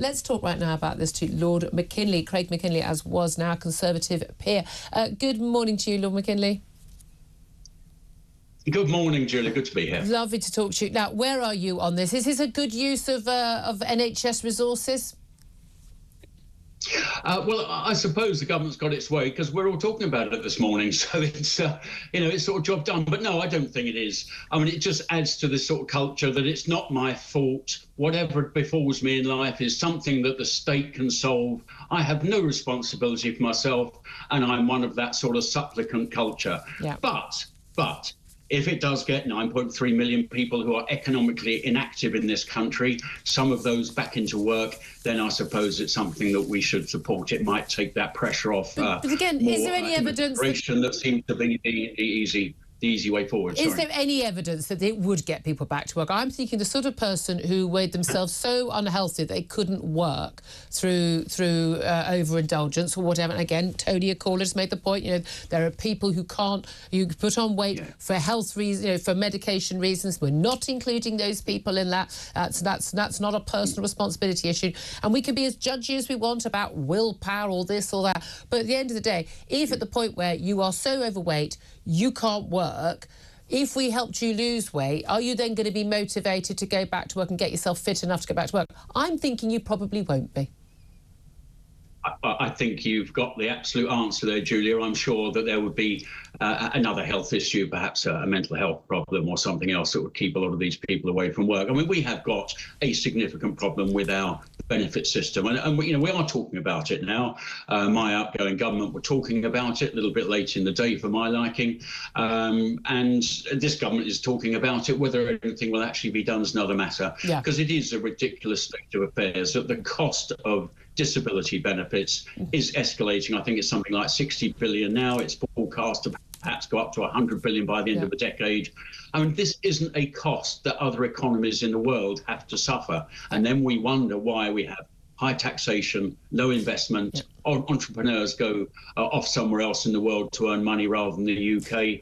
Let's talk right now about this to Lord Mackinlay, Craig Mackinlay, as was now Conservative peer. Good morning to you, Lord Mackinlay. Good morning, Julia. Good to be here. Lovely to talk to you. Now, where are you on this? Is this a good use of NHS resources? Well, I suppose the government's got its way because we're all talking about it this morning. So it's, it's sort of job done. But no, I don't think it is. I mean, it just adds to this sort of culture that it's not my fault. Whatever befalls me in life is something that the state can solve. I have no responsibility for myself, and I'm one of that sort of supplicant culture. Yeah. But if it does get 9.3 million people who are economically inactive in this country, some of those back into work, then I suppose it's something that we should support. It might take that pressure off. But again, is there any evidence that seems to be the easy way forward? Is there any evidence that it would get people back to work? I'm thinking the sort of person who weighed themselves so unhealthy they couldn't work through overindulgence or whatever. And again, Tony Accorder's made the point, there are people who you put on weight for health reasons, for medication reasons. We're not including those people in that. That's not a personal responsibility issue. And we can be as judgy as we want about willpower or this or that. But at the end of the day, if at the point where you are so overweight, you can't work, if we helped you lose weight, are you then going to be motivated to go back to work and get yourself fit enough to go back to work? I'm thinking you probably won't be. I think you've got the absolute answer there, Julia. I'm sure that there would be another health issue, perhaps a mental health problem or something else that would keep a lot of these people away from work. I mean, we have got a significant problem with our benefit system, and we are talking about it now. My outgoing government were talking about it a little bit late in the day for my liking, and this government is talking about it. Whether anything will actually be done is another matter, because it is a ridiculous state of affairs that the cost of disability benefits is escalating. I think it's something like 60 billion now. It's forecast to perhaps go up to 100 billion by the end of the decade. I mean, this isn't a cost that other economies in the world have to suffer. And then we wonder why we have high taxation, low investment, entrepreneurs go off somewhere else in the world to earn money rather than the UK,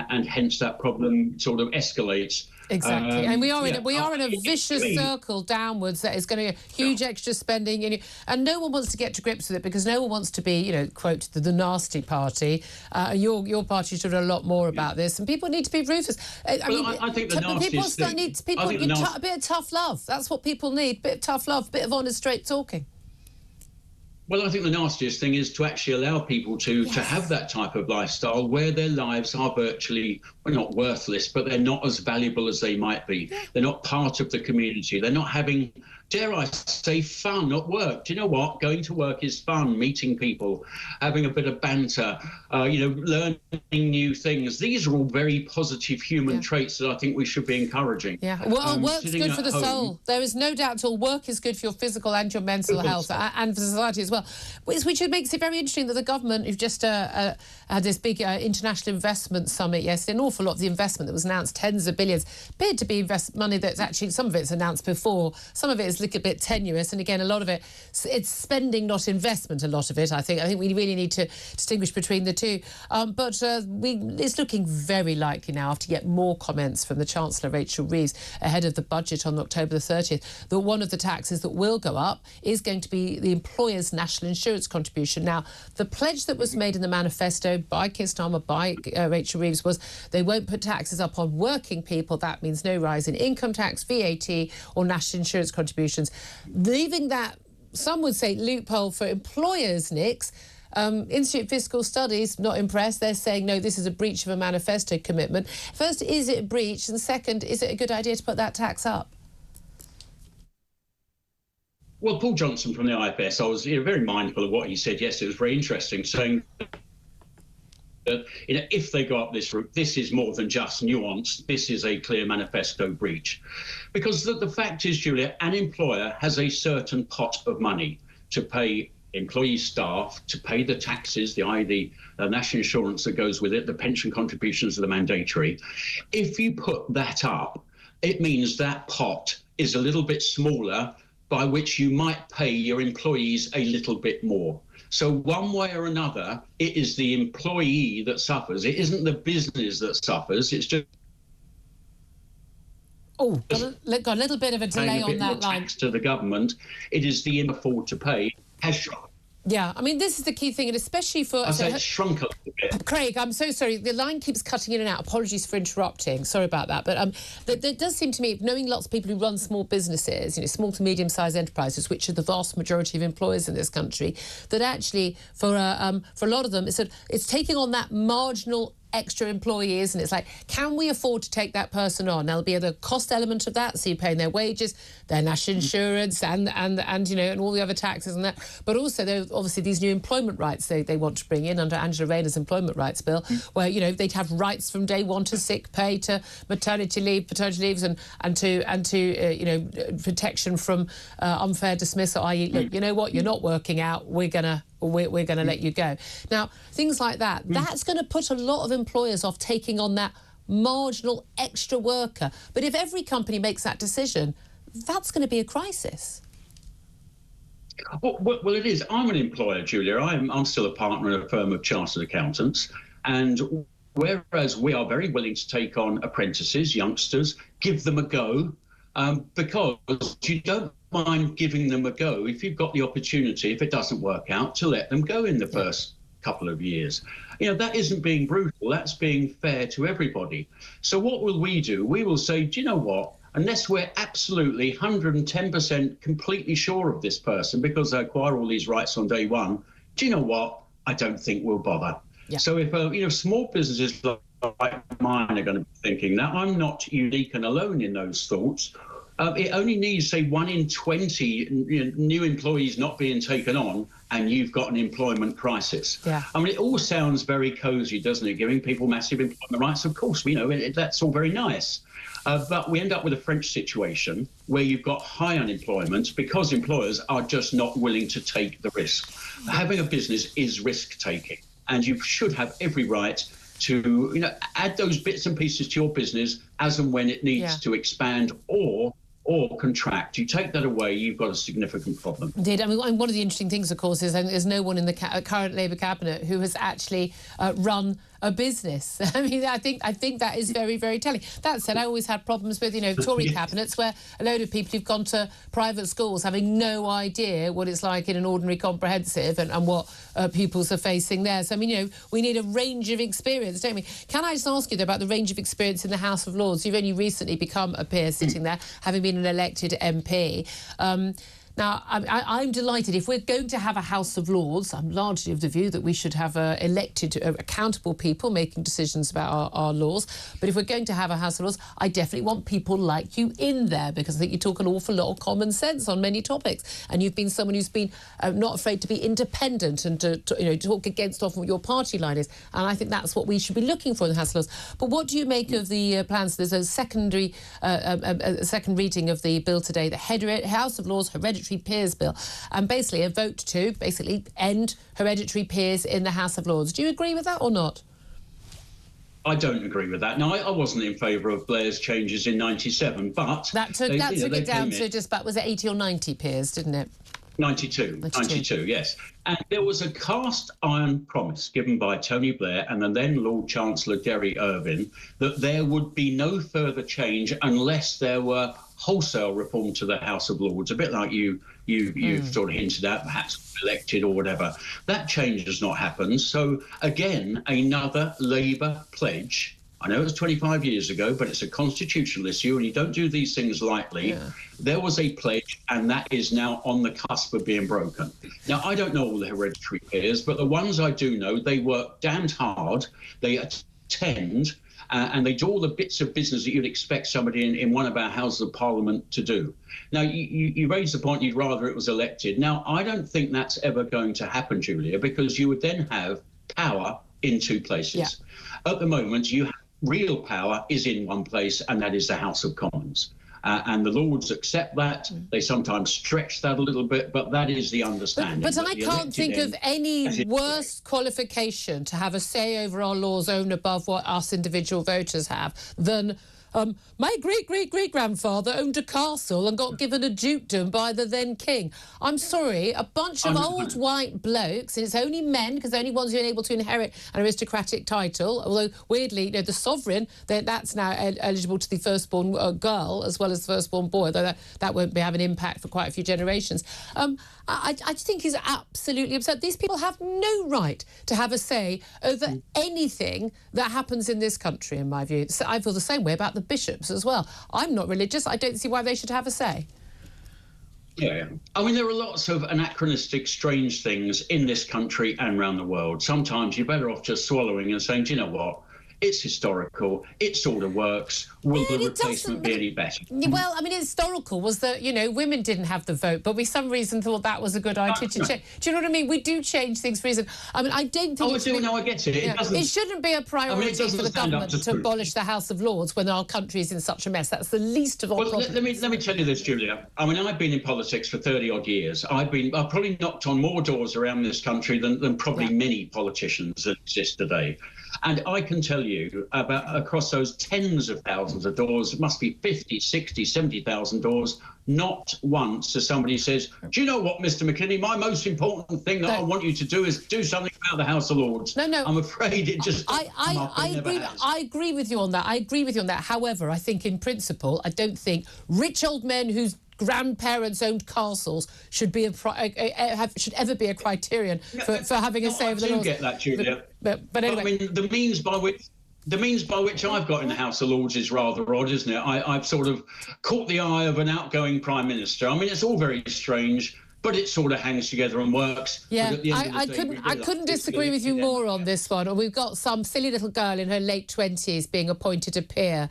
and hence that problem sort of escalates. Exactly, and we are in a vicious circle downwards that is going to huge extra spending, and no one wants to get to grips with it because no one wants to be, quote, the nasty party. Your party should do a lot more about this, and people need to be ruthless. I think the nastiest people need a bit of tough love. That's what people need: a bit of tough love, a bit of honest, straight talking. Well, I think the nastiest thing is to actually allow people to have that type of lifestyle where their lives are virtually, well, not worthless, but they're not as valuable as they might be. They're not part of the community. They're not having, dare I say, fun at work. Do you know what? Going to work is fun, meeting people, having a bit of banter, learning new things. These are all very positive human traits that I think we should be encouraging. Yeah, well, work's good for the soul. There is no doubt at all. Work is good for your physical and your mental health and for society as well. Which makes it very interesting that the government, who've just had this big international investment summit yesterday, an awful lot of the investment that was announced, tens of billions, appeared to be money that's actually, some of it's announced before, some of it is a little bit tenuous, and again, a lot of it, it's spending, not investment, a lot of it, I think. I think we really need to distinguish between the two. But it's looking very likely now, after yet more comments from the Chancellor Rachel Reeves ahead of the budget on October the 30th, that one of the taxes that will go up is going to be the employer's national insurance contribution. Now, the pledge that was made in the manifesto by Keir Starmer, by Rachel Reeves, was they won't put taxes up on working people. That means no rise in income tax, VAT or national insurance contributions, leaving that, some would say, loophole for employers, Nix. Institute of Fiscal Studies, not impressed. They're saying, no, this is a breach of a manifesto commitment. First, is it a breach? And second, is it a good idea to put that tax up? Well, Paul Johnson from the IFS, I was very mindful of what he said yesterday. It was very interesting, saying that if they go up this route, this is more than just nuance. This is a clear manifesto breach. Because the fact is, Julia, an employer has a certain pot of money to pay employee staff, to pay the taxes, the national insurance that goes with it, the pension contributions that are mandatory. If you put that up, it means that pot is a little bit smaller, by which you might pay your employees a little bit more. So one way or another, it is the employee that suffers. It isn't the business that suffers. It's just... Oh, got a little bit of a delay on that line. Tax to the government, it is the afford to pay has shrunk. Yeah, I mean, this is the key thing, and especially for... I said shrunk a little bit. Craig, I'm so sorry. The line keeps cutting in and out. Apologies for interrupting. Sorry about that. But there does seem to me, knowing lots of people who run small businesses, small to medium-sized enterprises, which are the vast majority of employers in this country, that actually, for a lot of them, it's taking on that marginal extra employees, and it's like, can we afford to take that person on? Now, there'll be the cost element of that, so you're paying their wages, their national insurance, and all the other taxes and that. But also, there are obviously these new employment rights they want to bring in under Angela Rayner's employment rights bill, where they'd have rights from day one to sick pay, to maternity leave, paternity leaves, and to protection from unfair dismissal. I.e., look, you know what, you're not working out, we're gonna let you go. Now, things like that, that's going to put a lot of employers off taking on that marginal extra worker. But if every company makes that decision, that's going to be a crisis. Well, it is. I'm an employer, Julia. I'm still a partner in a firm of chartered accountants. And whereas we are very willing to take on apprentices, youngsters, give them a go, because you don't mind giving them a go if you've got the opportunity, if it doesn't work out, to let them go in the first couple of years. That isn't being brutal, that's being fair to everybody. So what will we do? We will say, do you know what? Unless we're absolutely 110% completely sure of this person because they acquire all these rights on day one, do you know what? I don't think we'll bother. Yeah. So if small businesses like mine are going to be thinking that, I'm not unique and alone in those thoughts. It only needs, say, 1 in 20 new employees not being taken on, and you've got an employment crisis. Yeah. I mean, it all sounds very cosy, doesn't it? Giving people massive employment rights. Of course, we know that's all very nice. But we end up with a French situation where you've got high unemployment because employers are just not willing to take the risk. Having a business is risk-taking, and you should have every right to add those bits and pieces to your business as and when it needs to expand or contract. You take that away, you've got a significant problem. Indeed. I mean, one of the interesting things, of course, is there's no one in the current Labour cabinet who has actually run a business. I mean, I think that is very, very telling. That said, I always had problems with, Tory cabinets where a load of people who've gone to private schools having no idea what it's like in an ordinary comprehensive and what pupils are facing there. So, I mean, we need a range of experience, don't we? Can I just ask you, though, about the range of experience in the House of Lords? You've only recently become a peer sitting there, having been an elected MP. Now, I'm delighted. If we're going to have a House of Lords, I'm largely of the view that we should have elected, accountable people making decisions about our laws. But if we're going to have a House of Lords, I definitely want people like you in there, because I think you talk an awful lot of common sense on many topics. And you've been someone who's been not afraid to be independent and to talk against often what your party line is. And I think that's what we should be looking for in the House of Lords. But what do you make of the plans? There's a second reading of the bill today, the House of Lords Hereditary Peers Bill, and basically a vote to end hereditary peers in the House of Lords. Do you agree with that or not? I don't agree with that. No, I wasn't in favour of Blair's changes in '97, but that took it down to just about, was it 80 or 90 peers, didn't it? 92, yes. And there was a cast iron promise given by Tony Blair and the then Lord Chancellor Jerry Irvine that there would be no further change unless there were wholesale reform to the House of Lords, a bit like you've sort of hinted at, perhaps elected or whatever. That change has not happened. So, again, another Labour pledge. I know it was 25 years ago, but it's a constitutional issue and you don't do these things lightly. Yeah. There was a pledge and that is now on the cusp of being broken. Now, I don't know all the hereditary peers, but the ones I do know, they work damned hard, they attend, and they do all the bits of business that you'd expect somebody in one of our Houses of Parliament to do. Now, you raised the point you'd rather it was elected. Now, I don't think that's ever going to happen, Julia, because you would then have power in two places. Yeah. At the moment, you have real power is in one place, and that is the House of Commons. And the Lords accept that. They sometimes stretch that a little bit, but that is the understanding. But I can't think of any worse qualification to have a say over our laws over and above what us individual voters have than My great-great-great-grandfather owned a castle and got given a dukedom by the then king. I'm sorry, a bunch of old white blokes, and it's only men, because they're only ones who are able to inherit an aristocratic title, although, weirdly, the sovereign, that's now eligible to the firstborn girl as well as the firstborn boy, though that won't have an impact for quite a few generations. I think is absolutely absurd. These people have no right to have a say over anything that happens in this country, in my view. So I feel the same way about the bishops as well. I'm not religious. I don't see why they should have a say. Yeah, I mean, there are lots of anachronistic, strange things in this country and around the world. Sometimes you're better off just swallowing and saying, do you know what? It's historical. It sort of works. Will the replacement be any better? Well, I mean, historical was that, women didn't have the vote, but we some reason thought that was a good idea to change. Do you know what I mean? We do change things for reason. I mean, I don't think... Oh, I do. No, I get it. It shouldn't be a priority for the government to abolish the House of Lords when our country is in such a mess. That's the least of our problems. Let me tell you this, Julia. I mean, I've been in politics for 30-odd years. I've probably knocked on more doors around this country than probably many politicians that exist today. And I can tell you about across those tens of thousands of doors, it must be 50, 60, 70,000 doors, not once has somebody says, do you know what, Mr. Mackinlay, my most important thing that I want you to do is do something about the House of Lords. No. I'm afraid it just... I agree with you on that. I agree with you on that. However, I think in principle, I don't think rich old men whose grandparents owned castles should ever be a criterion for having a say over the laws. I do get that, Julia. But anyway, I mean, the means by which I've got in the House of Lords is rather odd, isn't it? I've sort of caught the eye of an outgoing Prime Minister. I mean, it's all very strange, but it sort of hangs together and works. Yeah, I couldn't disagree with you more on this one. We've got some silly little girl in her late 20s being appointed a peer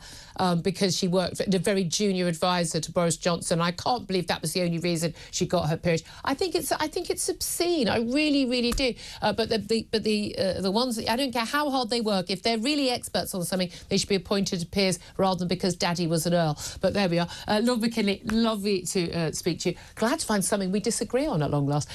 because she worked as a very junior advisor to Boris Johnson. I can't believe that was the only reason she got her peerage. I think it's obscene. I really, really do. But the ones I don't care how hard they work. If they're really experts on something, they should be appointed peers rather than because Daddy was an Earl. But there we are. Lord Mackinlay, lovely to speak to you. Glad to find something we disagree on at long last.